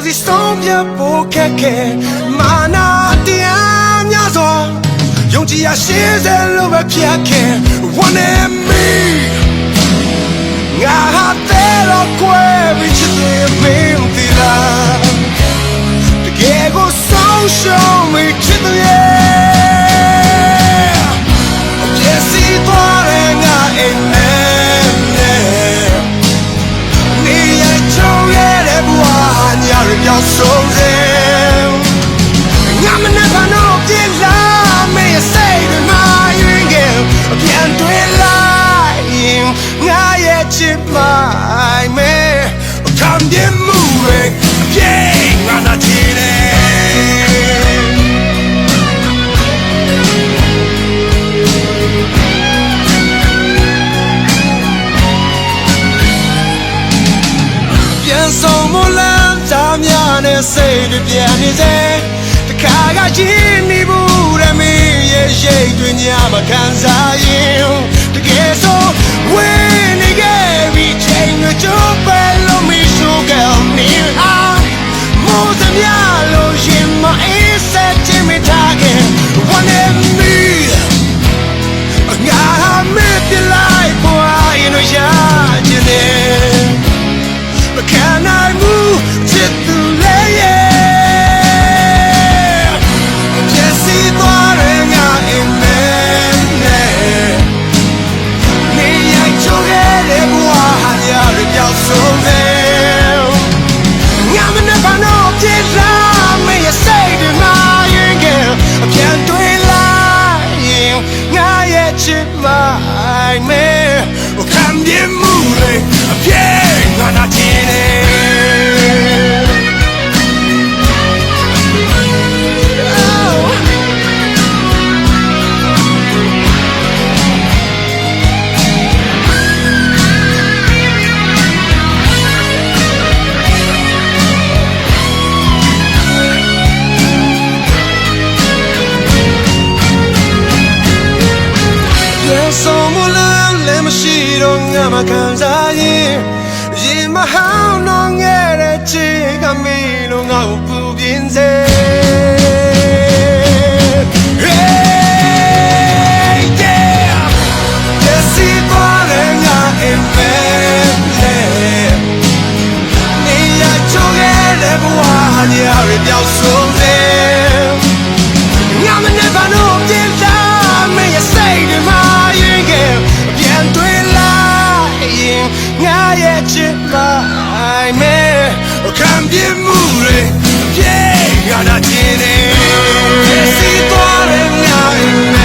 စီဆုံးပြဖို့ခက်ခဲမာနာတရားများစွာယုံကြည်ရရှိစေလို့ပဲဖြစ်ခဲ့ One and me ငါဟာတဲ့တော့ကွယ်ပြီးချစ်တယ်မင်းဒီလားတကယ်ကိုဆုံးရှုံးမိချစ်တယ်ပြည့်စည်သွားတဲ့ငါအိမ်နဲ့နေရချုံရတဲ့ဘဝညာရပြောင်းဆုံးစေငါမနဲ့ဘာလို့ပြစ်လာမင်းစိတ်တွေမှာရင်ကပြန်တွေ့လိုက်ငါရဲ့ချစ်မိုင်မဲခံပြမှုပဲပြေငါနာချစ်တယ်ပြန်ဆုံးမလားသားများနဲ့စိတ်တွေပြန်နေစေတခါကချင်းနေဘူးတဲ့မင်းရဲ့ရိတ်တွေညာမခံစားရင်တကယ်ဆိုဝင်းနေခဲ့ပြီးချိန်တွေကျုပ်ပဲလို့မရှုပ်ကောင်းနေအောင်မိုးစမြလို့ရင်မအေးစက်ချင်မထားခဲ့ One and me ငါမပြလိုက်ပွားရင်ရချင်တယ်မခံနိုင်ဘူးချစ်သူလေးရဲ့ပြည့်စည်သွားတဲ့ငါအိမ်နဲ့နေရချိုးခဲ့တဲ့ဘဝဟာညာရပြောင်းဆုံးတယ်ငါမနဲ့ဘာလို့ပြစ်လာမင်းရဲ့စိတ်တွေမှာရင်ကပြန်တွေ့လိုက်ငါရဲ့ချစ်မိုင်မဲခံပြမှုလေးအပြည့်ငါနာချင်တယ်မခံစားရင်ရင်မဟောင်းတော့ငဲ့တဲ့ချစ်ကမီလို့ငါ့ကိုပူပြင်းစေညာရပြောင်းဆုံးစေငါမနဲ့ဘာလို့ပြစ်လာမင်းရဲ့စိတ်တွေမှာရင်ကပြန်တွေ့ငါရဲ့ချစ်မိုင်မဲခံပြမှုတွေပြေငါနာချင်တယ်စီသွားတဲ့ငါရဲ့